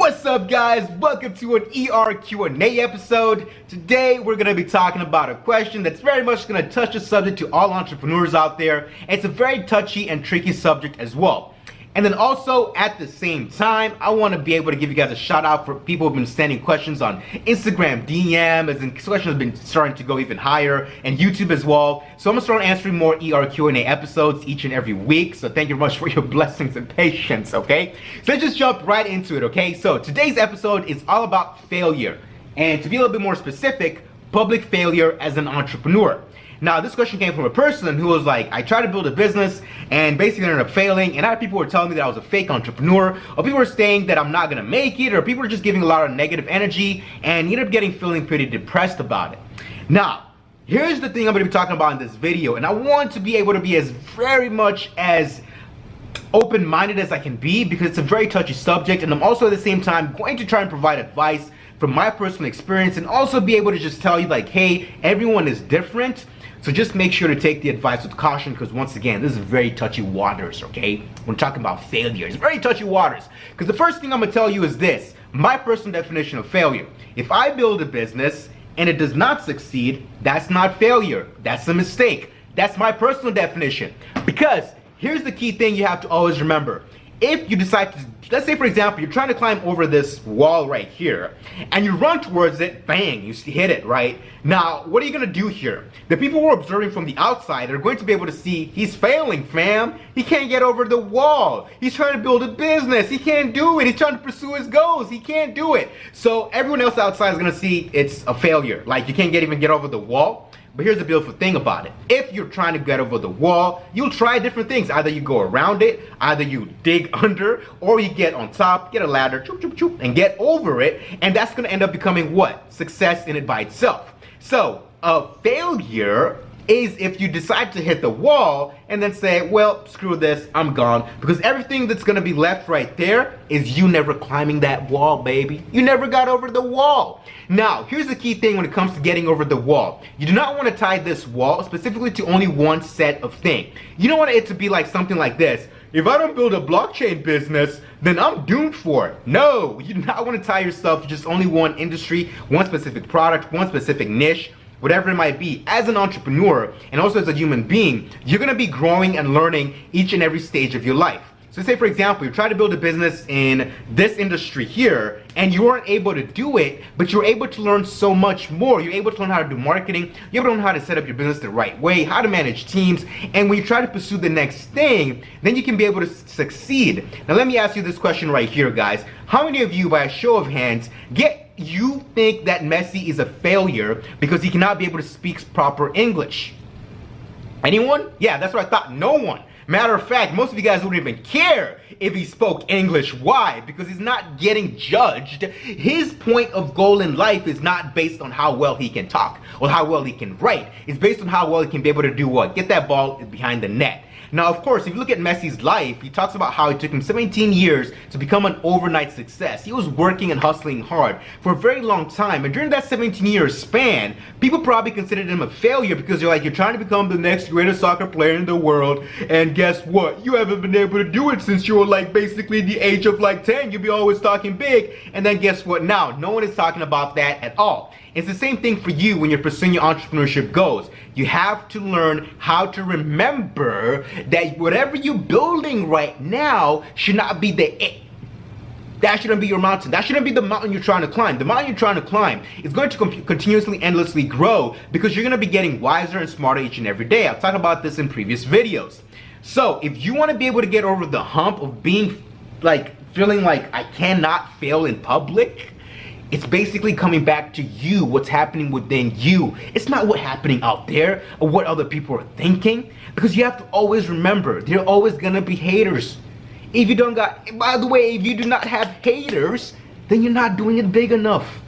What's up, guys? Welcome to an ER Q&A episode. Today we're going to be talking about a question that's very much going to touch a subject to all entrepreneurs out there. It's a very touchy and tricky subject as well. And then also at the same time, I want to be able to give you guys a shout out for people who've been sending questions on Instagram DM, as in questions have been starting to go even higher, and YouTube as well. So I'm going to start answering more ER Q&A episodes each and every week. So thank you very much for your blessings and patience, okay? So let's just jump right into it, okay? So today's episode is all about failure. And to be a little bit more specific, public failure as an entrepreneur. Now, this question came from a person who was like, I tried to build a business and basically ended up failing, and I had people who were telling me that I was a fake entrepreneur, or people were saying that I'm not gonna make it, or people were just giving a lot of negative energy, and you ended up feeling pretty depressed about it. Now, here's the thing I'm gonna be talking about in this video, and I want to be able to be as very much as open-minded as I can be, because it's a very touchy subject, and I'm also at the same time going to try and provide advice from my personal experience, and also be able to just tell you like, hey, everyone is different. So just make sure to take the advice with caution, because once again, this is very touchy waters, okay? We're talking about failure. It's very touchy waters. Because the first thing I'm gonna tell you is this, my personal definition of failure. If I build a business and it does not succeed, that's not failure. That's a mistake. That's my personal definition. Because here's the key thing you have to always remember. If you decide to, let's say for example, you're trying to climb over this wall right here, and you run towards it, bang, you hit it, right? Now, what are you gonna do here? The people who are observing from the outside are going to be able to see, he's failing, fam. He can't get over the wall. He's trying to build a business. He can't do it. He's trying to pursue his goals. He can't do it. So everyone else outside is gonna see it's a failure. Like, you can't even get over the wall. But here's the beautiful thing about it. If you're trying to get over the wall, you'll try different things. Either you go around it, either you dig under, or you get on top, get a ladder, choop, choop, choop, and get over it. And that's going to end up becoming what? Success in it by itself. So a failure is if you decide to hit the wall and then say, well, screw this, I'm gone. Because everything that's going to be left right there is you never climbing that wall, baby. You never got over the wall. Now, here's the key thing when it comes to getting over the wall. You do not want to tie this wall specifically to only one set of things. You don't want it to be like something like this. If I don't build a blockchain business, then I'm doomed for it. No, you do not want to tie yourself to just only one industry, one specific product, one specific niche, whatever it might be. As an entrepreneur, and also as a human being, you're gonna be growing and learning each and every stage of your life. So say for example, you try to build a business in this industry here, and you weren't able to do it, but you're able to learn so much more. You're able to learn how to do marketing, you're able to learn how to set up your business the right way, how to manage teams, and when you try to pursue the next thing, then you can be able to succeed. Now let me ask you this question right here, guys. How many of you, by a show of hands, you think that Messi is a failure because he cannot be able to speak proper English? Anyone? Yeah, that's what I thought. No one. Matter of fact, most of you guys wouldn't even care if he spoke English. Why? Because he's not getting judged. His point of goal in life is not based on how well he can talk or how well he can write. It's based on how well he can be able to do what? Get that ball behind the net. Now, of course, if you look at Messi's life, he talks about how it took him 17 years to become an overnight success. He was working and hustling hard for a very long time. And during that 17-year span, people probably considered him a failure because you're trying to become the next greatest soccer player in the world. And guess what? You haven't been able to do it since you were like basically the age of like 10. You'd be always talking big. And then guess what now? No one is talking about that at all. It's the same thing for you when you're pursuing your entrepreneurship goals. You have to learn how to remember that whatever you're building right now should not be that shouldn't be your mountain. That shouldn't be the mountain you're trying to climb. The mountain you're trying to climb is going to continuously, endlessly grow because you're going to be getting wiser and smarter each and every day. I've talked about this in previous videos. So if you want to be able to get over the hump of being like, feeling like I cannot fail in public, it's basically coming back to you, what's happening within you. It's not what's happening out there or what other people are thinking, because you have to always remember, there are always gonna be haters. If you don't by the way, if you do not have haters, then you're not doing it big enough.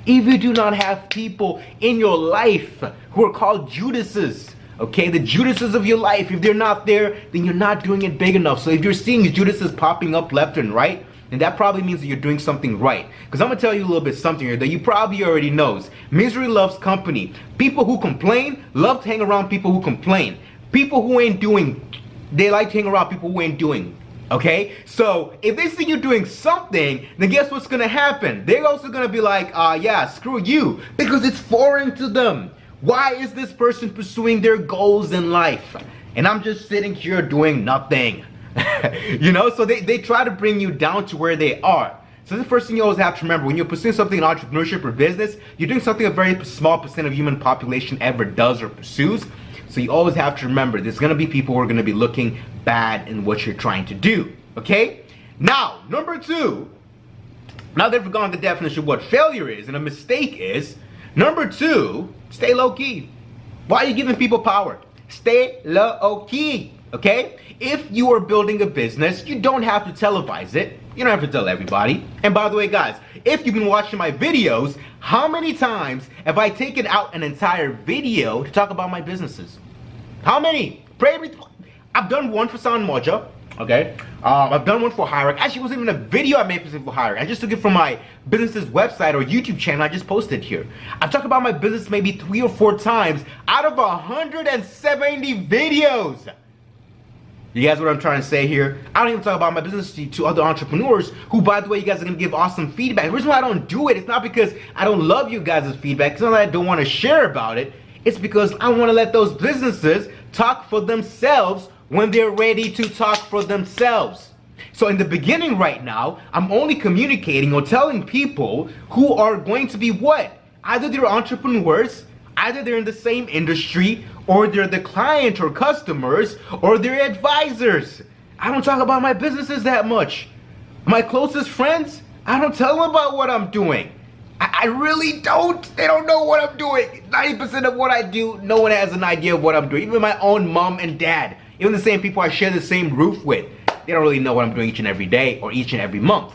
If you do not have people in your life who are called Judases, okay, the Judases of your life, if they're not there, then you're not doing it big enough. So if you're seeing Judases popping up left and right, and that probably means that you're doing something right. Because I'm going to tell you a little bit something here that you probably already knows. Misery loves company. People who complain love to hang around people who complain. People who ain't doing, they like to hang around people who ain't doing. Okay, so if they see you doing something, then guess what's gonna happen? They're also gonna be like, yeah, screw you, because it's foreign to them. Why is this person pursuing their goals in life? And I'm just sitting here doing nothing. You know, so they try to bring you down to where they are. So the first thing you always have to remember, when you're pursuing something in entrepreneurship or business, you're doing something a very small percent of human population ever does or pursues. So you always have to remember, there's gonna be people who are gonna be looking bad in what you're trying to do, okay? Now, number two, now that we've gone the definition of what failure is and a mistake is, number two, stay low key. Why are you giving people power? Stay low key, okay? If you are building a business, you don't have to televise it. You don't have to tell everybody. And by the way, guys, if you've been watching my videos, how many times have I taken out an entire video to talk about my businesses? How many? I've done one for Sound Moja, okay? I've done one for Hierarch. Actually, it wasn't even a video I made for Hierarch. I just took it from my business's website or YouTube channel. I just posted here. I've talked about my business maybe 3 or 4 times out of 170 videos. You guys, what I'm trying to say here? I don't even talk about my business to other entrepreneurs who, by the way, you guys are going to give awesome feedback. The reason why I don't do it, it's not because I don't love you guys' feedback. It's not that I don't want to share about it. It's because I want to let those businesses talk for themselves when they're ready to talk for themselves. So in the beginning right now, I'm only communicating or telling people who are going to be what? Either they're entrepreneurs, either they're in the same industry, or they're the client or customers, or they're advisors. I don't talk about my businesses that much. My closest friends, I don't tell them about what I'm doing. I really don't. They don't know what I'm doing. 90% of what I do, no one has an idea of what I'm doing. Even my own mom and dad, even the same people I share the same roof with, they don't really know what I'm doing each and every day or each and every month.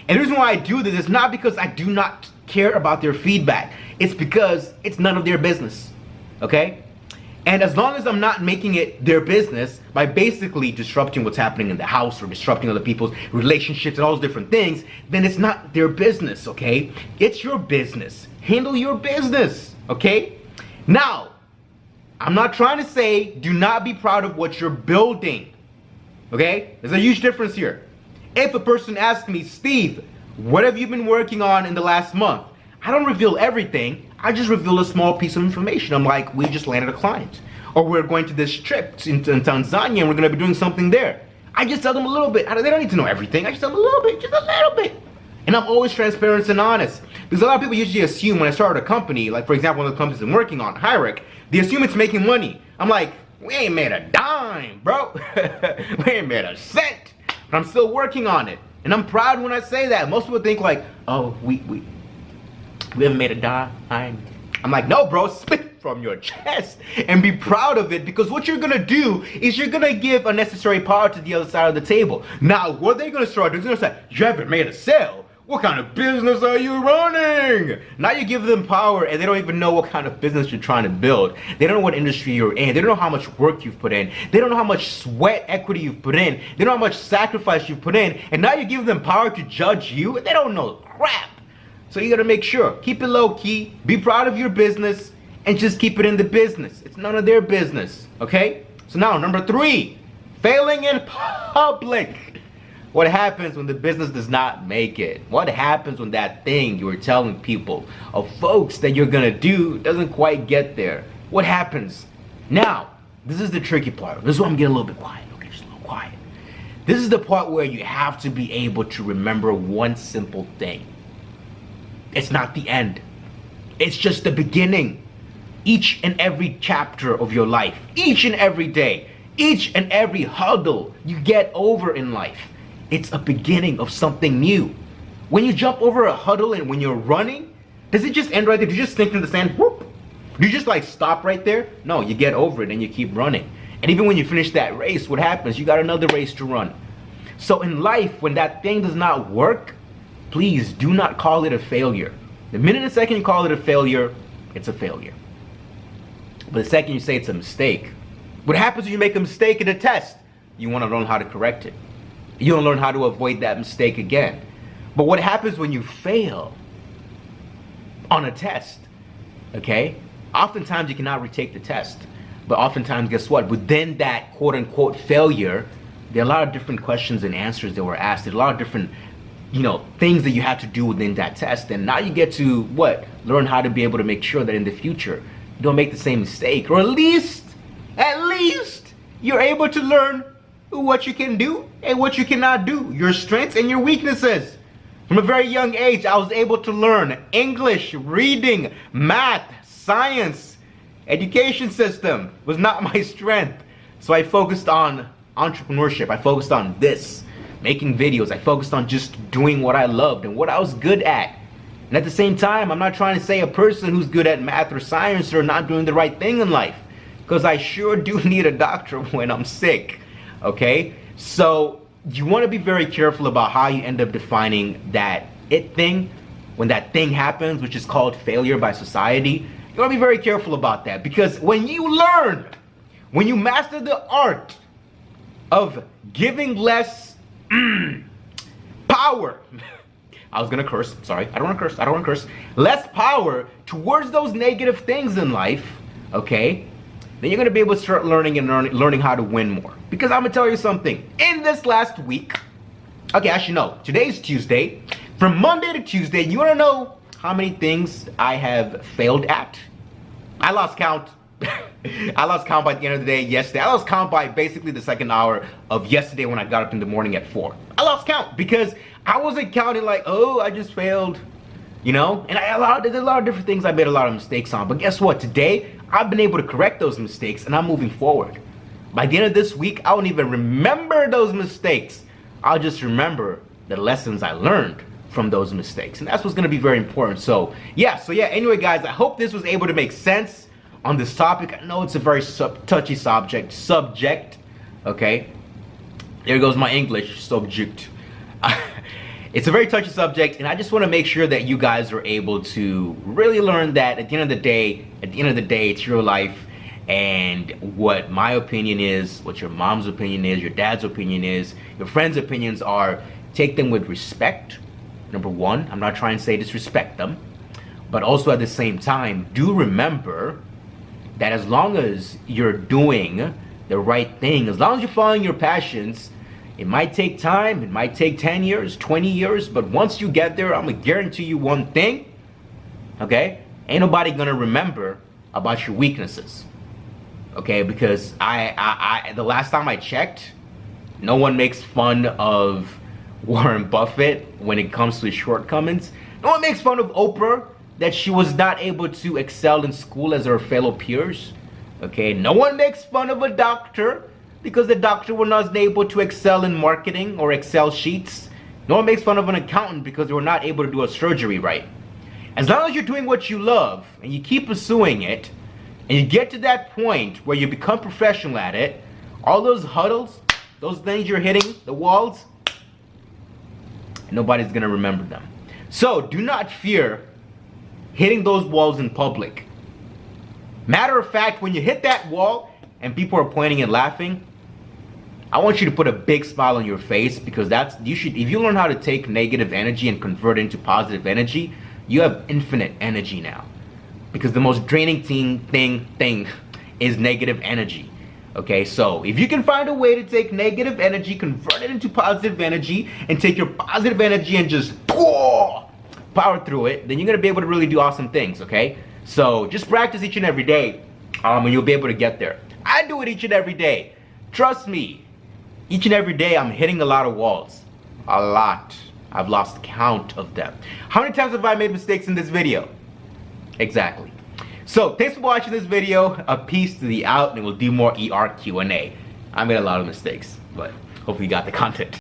And the reason why I do this is not because I do not care about their feedback. It's because it's none of their business, okay? And as long as I'm not making it their business by basically disrupting what's happening in the house or disrupting other people's relationships and all those different things, then it's not their business, okay? It's your business. Handle your business, okay? Now, I'm not trying to say do not be proud of what you're building, okay? There's a huge difference here. If a person asks me, Steve, what have you been working on in the last month? I don't reveal everything. I just reveal a small piece of information. I'm like, we just landed a client. Or we're going to this trip in Tanzania and we're going to be doing something there. I just tell them a little bit. They don't need to know everything. I just tell them a little bit, just a little bit. And I'm always transparent and honest. Because a lot of people usually assume when I started a company, like for example, one of the companies I'm working on, Hierarch, they assume it's making money. I'm like, we ain't made a dime, bro. We ain't made a cent. But I'm still working on it. And I'm proud when I say that. Most people think like, oh, we haven't made a dime. I'm like, no, bro, spit from your chest and be proud of it, because what you're gonna do is you're gonna give unnecessary power to the other side of the table. Now, what they're gonna start doing is gonna say, you haven't made a sale. What kind of business are you running? Now you give them power and they don't even know what kind of business you're trying to build. They don't know what industry you're in. They don't know how much work you've put in. They don't know how much sweat equity you've put in. They don't know how much sacrifice you've put in. And now you give them power to judge you and they don't know crap. So you gotta make sure, keep it low key, be proud of your business, and just keep it in the business. It's none of their business, okay? So now, number 3, failing in public. What happens when the business does not make it? What happens when that thing you were telling people or folks that you're gonna do doesn't quite get there? What happens? Now, this is the tricky part. This is why I'm getting a little bit quiet, okay, just a little quiet. This is the part where you have to be able to remember one simple thing. It's not the end. It's just the beginning. Each and every chapter of your life, each and every day, each and every hurdle you get over in life, it's a beginning of something new. When you jump over a hurdle and when you're running, does it just end right there? Do you just sink in the sand? Whoop? Do you just like stop right there? No, you get over it and you keep running. And even when you finish that race, what happens? You got another race to run. So in life, when that thing does not work, please do not call it a failure. The minute and second you call it a failure, it's a failure. But the second you say it's a mistake, what happens when you make a mistake in a test? You want to learn how to correct it. You want to learn how to avoid that mistake again. But what happens when you fail on a test? Okay? Oftentimes you cannot retake the test. But oftentimes, guess what? Within that quote-unquote failure, there are a lot of different questions and answers that were asked. There are a lot of different, things that you have to do within that test. And now you get to learn how to be able to make sure that in the future you don't make the same mistake, or at least you're able to learn what you can do and what you cannot do, your strengths and your weaknesses. From a very young age, I was able to learn English, reading, math, science. Education system was not my strength. So I focused on entrepreneurship. I focused on this, making videos. I focused on just doing what I loved and what I was good at. And at the same time, I'm not trying to say a person who's good at math or science are not doing the right thing in life, because I sure do need a doctor when I'm sick. Okay? So you want to be very careful about how you end up defining that it thing when that thing happens, which is called failure by society. You want to be very careful about that, because when you master the art of giving less power, I was gonna curse, sorry, I don't wanna curse, less power towards those negative things in life, okay, then you're gonna be able to start learning how to win more. Because I'm gonna tell you something, in this last week, okay, actually no, today's Tuesday, from Monday to Tuesday, you wanna know how many things I have failed at? I lost count. I lost count by the end of the day yesterday. I lost count by basically the second hour of yesterday when I got up in the morning at 4. I lost count because I wasn't counting like, oh, I just failed, And there's a lot of different things I made a lot of mistakes on. But guess what? Today, I've been able to correct those mistakes and I'm moving forward. By the end of this week, I won't even remember those mistakes. I'll just remember the lessons I learned from those mistakes. And that's what's going to be very important. So yeah, anyway guys, I hope this was able to make sense on this topic. I know it's a very touchy subject, okay? There goes my English, subject. It's a very touchy subject, and I just want to make sure that you guys are able to really learn that at the end of the day, it's your life, and what my opinion is, what your mom's opinion is, your dad's opinion is, your friends' opinions are, take them with respect. Number one, I'm not trying to say disrespect them, but also at the same time, do remember that as long as you're doing the right thing, as long as you're following your passions, it might take time, it might take 10 years, 20 years, but once you get there, I'm gonna guarantee you one thing, okay? Ain't nobody gonna remember about your weaknesses, okay? Because the last time I checked, no one makes fun of Warren Buffett when it comes to his shortcomings. No one makes fun of Oprah that she was not able to excel in school as her fellow peers. Okay, no one makes fun of a doctor because the doctor was not able to excel in marketing or Excel sheets. No one makes fun of an accountant because they were not able to do a surgery right. As long as you're doing what you love and you keep pursuing it, and you get to that point where you become professional at it, all those huddles, those things you're hitting, the walls, nobody's gonna remember them. So do not fear hitting those walls in public. Matter of fact, when you hit that wall and people are pointing and laughing, I want you to put a big smile on your face, because if you learn how to take negative energy and convert it into positive energy, you have infinite energy now. Because the most draining thing is negative energy. Okay, so if you can find a way to take negative energy, convert it into positive energy, and take your positive energy and just power through it, then you're gonna be able to really do awesome things, okay? So just practice each and every day, and you'll be able to get there. I do it each and every day. Trust me, each and every day I'm hitting a lot of walls. A lot. I've lost count of them. How many times have I made mistakes in this video? Exactly. So thanks for watching this video. A peace to the out, and we'll do more ER Q&A. I made a lot of mistakes, but hopefully you got the content.